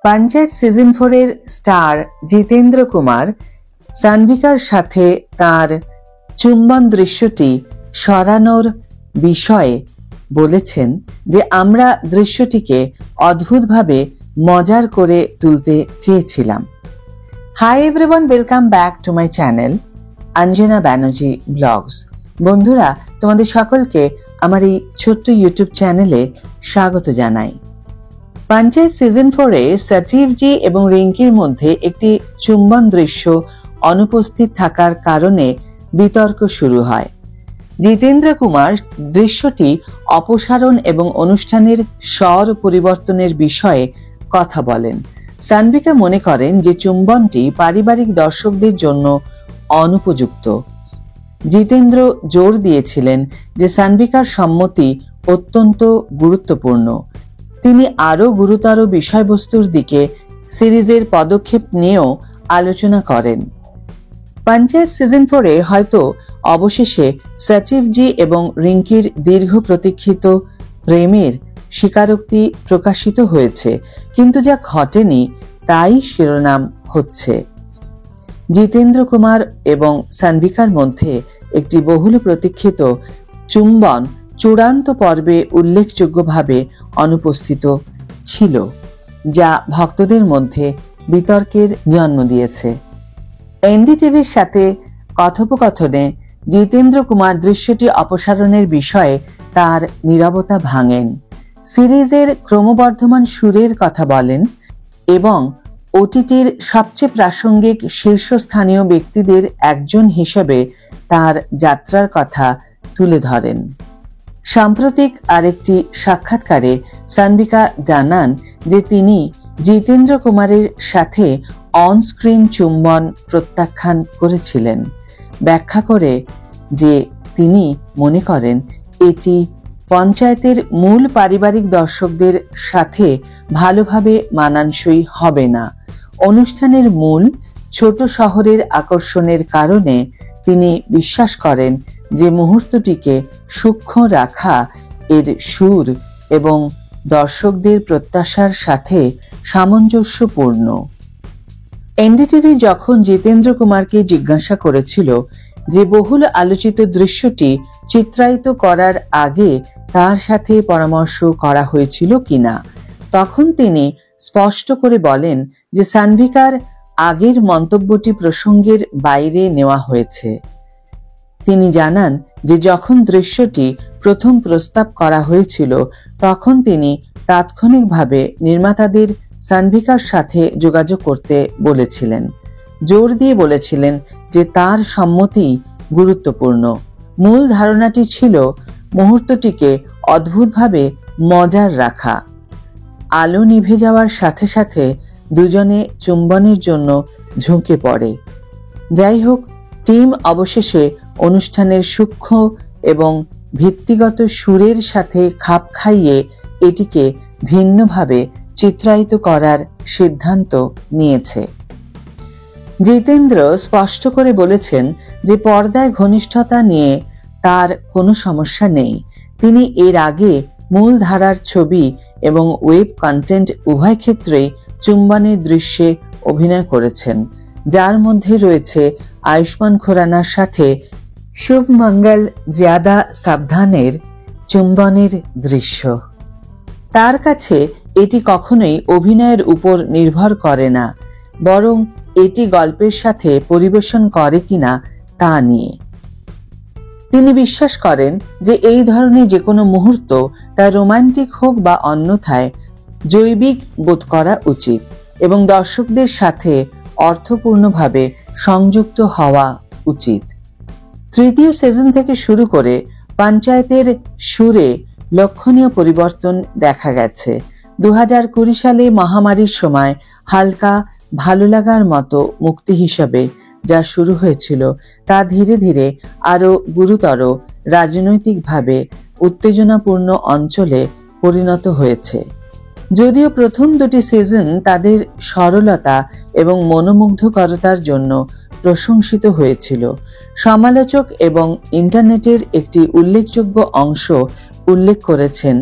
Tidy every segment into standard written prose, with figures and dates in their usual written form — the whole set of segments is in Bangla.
পঞ্চায়েত সিজন 4 এর স্টার জিতেন্দ্র কুমার সানভিকার সাথে তার চুম্বন দৃশ্যটি সরানোর বিষয়ে বলেছেন যে আমরা দৃশ্যটিকে অদ্ভুতভাবে মজার করে তুলতে চেয়েছিলাম। Hi everyone, welcome back to my channel Anjana Banerjee vlogs. বন্ধুরা, তোমাদের সকলকে আমার এই ছোট্ট ইউটিউব চ্যানেলে স্বাগত জানাই। পঞ্চায়েত সিজন 4 এ সচিবজি এবং রিঙ্কির মধ্যে একটি চুম্বন দৃশ্য অনুপস্থিত থাকার কারণে বিতর্ক শুরু হয়। জিতেন্দ্র কুমার দৃশ্যটি অপসারণ এবং অনুষ্ঠানের স্বর পরিবর্তনের বিষয়ে কথা বলেন। সানভিকা মনে করেন যে চুম্বনটি পারিবারিক দর্শকদের জন্য অনুপযুক্ত। জিতেন্দ্র জোর দিয়েছিলেন যে সানভিকার সম্মতি অত্যন্ত গুরুত্বপূর্ণ। তিনি আরও গুরুতর বিষয়বস্তুর দিকে সিরিজের পদক্ষেপ নিয়েও আলোচনা করেন। পঞ্চায়েত সিজন 4 এ হয়তো অবশেষে সচিবজি এবং রিঙ্কির দীর্ঘ প্রতীক্ষিত প্রেমের স্বীকারোক্তি প্রকাশিত হয়েছে, কিন্তু যা ঘটেনি তাই শিরোনাম হচ্ছে। জিতেন্দ্র কুমার এবং সানভিকার মধ্যে একটি বহুল প্রতীক্ষিত চুম্বন চূড়ান্ত পর্বে উল্লেখযোগ্যভাবে অনুপস্থিত ছিল, যা ভক্তদের মধ্যে বিতর্কের জন্ম দিয়েছে। এনডিটিভির সাথে কথোপকথনে জিতেন্দ্র কুমার দৃশ্যটি অপসারণের বিষয়ে তার নীরবতা ভাঙেন, সিরিজের ক্রমবর্ধমান সুরের কথা বলেন এবং ওটিটির সবচেয়ে প্রাসঙ্গিক শীর্ষস্থানীয় ব্যক্তিদের একজন হিসেবে তার যাত্রার কথা তুলে ধরেন। সাম্প্রতিক আরেকটি সাক্ষাৎকারে সানভিকা জানান যে তিনি জিতেন্দ্র কুমারের সাথে অন স্ক্রিন চুম্বন প্রত্যাখ্যান করেছিলেন, ব্যাখ্যা করে যে তিনি মনে করেন এটি পঞ্চায়েতের মূল পারিবারিক দর্শকদের সাথে ভালোভাবে মানানসই হবে না। অনুষ্ঠানের মূল ছোট শহরের আকর্ষণের কারণে তিনি বিশ্বাস করেন যে মুহূর্তটিকে সূক্ষ্ম রাখা এর সুর এবং দর্শকদের প্রত্যাশার সাথে সামঞ্জস্যপূর্ণ। এনডিটিভি যখন জিতেন্দ্র কুমারকে জিজ্ঞাসা করেছিল যে বহুল আলোচিত দৃশ্যটি চিত্রায়িত করার আগে তার সাথে পরামর্শ করা হয়েছিল কিনা, তখন তিনি স্পষ্ট করে বলেন যে সানভিকার আগের মন্তব্যটি প্রসঙ্গের বাইরে নেওয়া হয়েছে। তিনি জানান যে যখন দৃশ্যটি প্রথম প্রস্তাব করা হয়েছিল তখন তিনি তাৎক্ষণিকভাবে নির্মাতাদের সানভিকার সাথে যোগাযোগ করতে বলেছিলেন, জোর দিয়ে বলেছিলেন যে তার সম্মতি গুরুত্বপূর্ণ। মূল ধারণাটি ছিল মুহূর্তটিকে অদ্ভুতভাবে মজার রাখা। আলো নিভে যাওয়ার সাথে সাথে দুজনে চুম্বনের জন্য ঝুঁকে পড়ে। যাই হোক, টিম অবশেষে অনুষ্ঠানের সূক্ষ্ম এবং ভিত্তিগত সুরের সাথে খাপ খাইয়ে এটিকে ভিন্নভাবে চিত্রায়িত করার সিদ্ধান্ত নিয়েছে। জিতেন্দ্র স্পষ্ট করে বলেছেন যে পর্দায় ঘনিষ্ঠতা নিয়ে তার কোনো সমস্যা নেই। তিনি এর আগে মূল ধারার ছবি এবং ওয়েব কন্টেন্ট উভয় ক্ষেত্রেই চুম্বনের দৃশ্যে অভিনয় করেছেন, যার মধ্যে রয়েছে আয়ুষ্মান খুরানার সাথে শুভমঙ্গল জ্যাদা সাবধানের চুম্বনের দৃশ্য। তার কাছে এটি কখনোই অভিনয়ের উপর নির্ভর করে না, বরং এটি গল্পের সাথে পরিবেশন করে কিনা তা নিয়ে। তিনি বিশ্বাস করেন যে এই ধরনের যে কোনো মুহূর্ত, তা রোমান্টিক হোক বা অন্যথায়, জৈবিক বোধ করা উচিত এবং দর্শকদের সাথে অর্থপূর্ণভাবে সংযুক্ত হওয়া উচিত। তৃতীয় সিজন থেকে শুরু করে পঞ্চায়েতের সুরে লক্ষণীয় পরিবর্তন দেখা গেছে। 2020 সালে মহামারীর সময় হালকা ভালো লাগার মতো মুক্তি হিসাবে যা শুরু হয়েছিল তা ধীরে ধীরে আরো গুরুতর রাজনৈতিকভাবে উত্তেজনাপূর্ণ অঞ্চলে পরিণত হয়েছে। যদিও প্রথম দুটি সিজন তাদের সরলতা এবং মনোমুগ্ধকরতার জন্য প্রশংসিত হয়েছিল, সমালোচক এবং ইন্টারনেটের একটি উল্লেখযোগ্য অংশ উল্লেখ করেছেন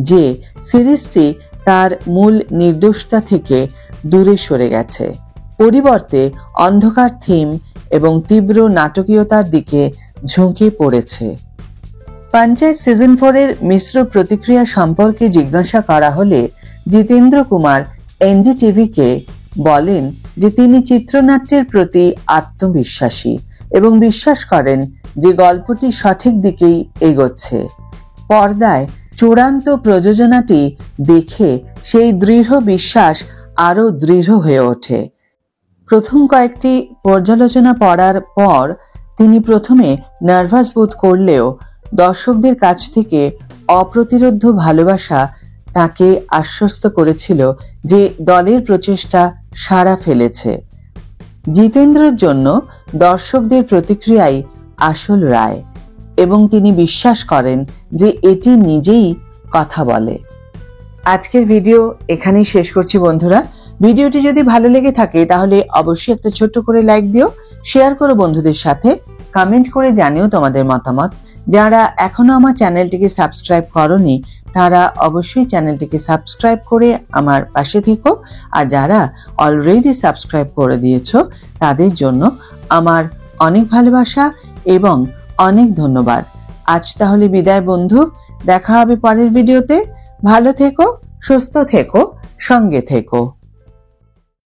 যে সিরিজটি তার মূল নির্দোষতা থেকে দূরে সরে গেছে, পরিবর্তে অন্ধকার থিম এবং তীব্র নাটকীয়তার দিকে ঝুঁকে পড়েছে। পঞ্চায়েত সিজন 4 এর মিশ্র প্রতিক্রিয়া সম্পর্কে জিজ্ঞাসা করা হলে জিতেন্দ্র কুমার এনডিটিভিকে বলেন যে তিনি চিত্রনাট্যের প্রতি আত্মবিশ্বাসী এবং বিশ্বাস করেন যে গল্পটি সঠিক দিকেই এগোচ্ছে। পর্দায় চূড়ান্ত প্রযোজনাটি দেখে সেই দৃঢ় বিশ্বাস আরো দৃঢ় হয়ে ওঠে। প্রথম কয়েকটি পর্যালোচনা পড়ার পর তিনি প্রথমে নার্ভাস বোধ করলেও দর্শকদের কাছ থেকে অপ্রতিরোধ্য ভালোবাসা তাকে আশ্বস্ত করেছিল যে দলের প্রচেষ্টা সাড়া ফেলেছে। জিতেন্দ্রর জন্য দর্শকদের প্রতিক্রিয়াই আসল রায় এবং তিনি বিশ্বাস করেন যে এটি নিজেই কথা বলে। আজকের ভিডিও এখানেই শেষ করছি বন্ধুরা। ভিডিওটি যদি ভালো লেগে থাকে তাহলে অবশ্যই একটা ছোট্ট করে লাইক দিও, শেয়ার করো বন্ধুদের সাথে, কমেন্ট করে জানিও তোমাদের মতামত। যারা এখনো আমার চ্যানেলটিকে সাবস্ক্রাইব করোনি তারা অবশ্যই চ্যানেলটিকে সাবস্ক্রাইব করে আমার পাশে থেকো, আর যারা অলরেডি সাবস্ক্রাইব করে দিয়েছো তাদের জন্য আমার অনেক ভালোবাসা এবং অনেক ধন্যবাদ। আজ তাহলে বিদায় বন্ধু, দেখা হবে পরের ভিডিওতে। ভালো থেকো, সুস্থ থেকো, সঙ্গে থেকো।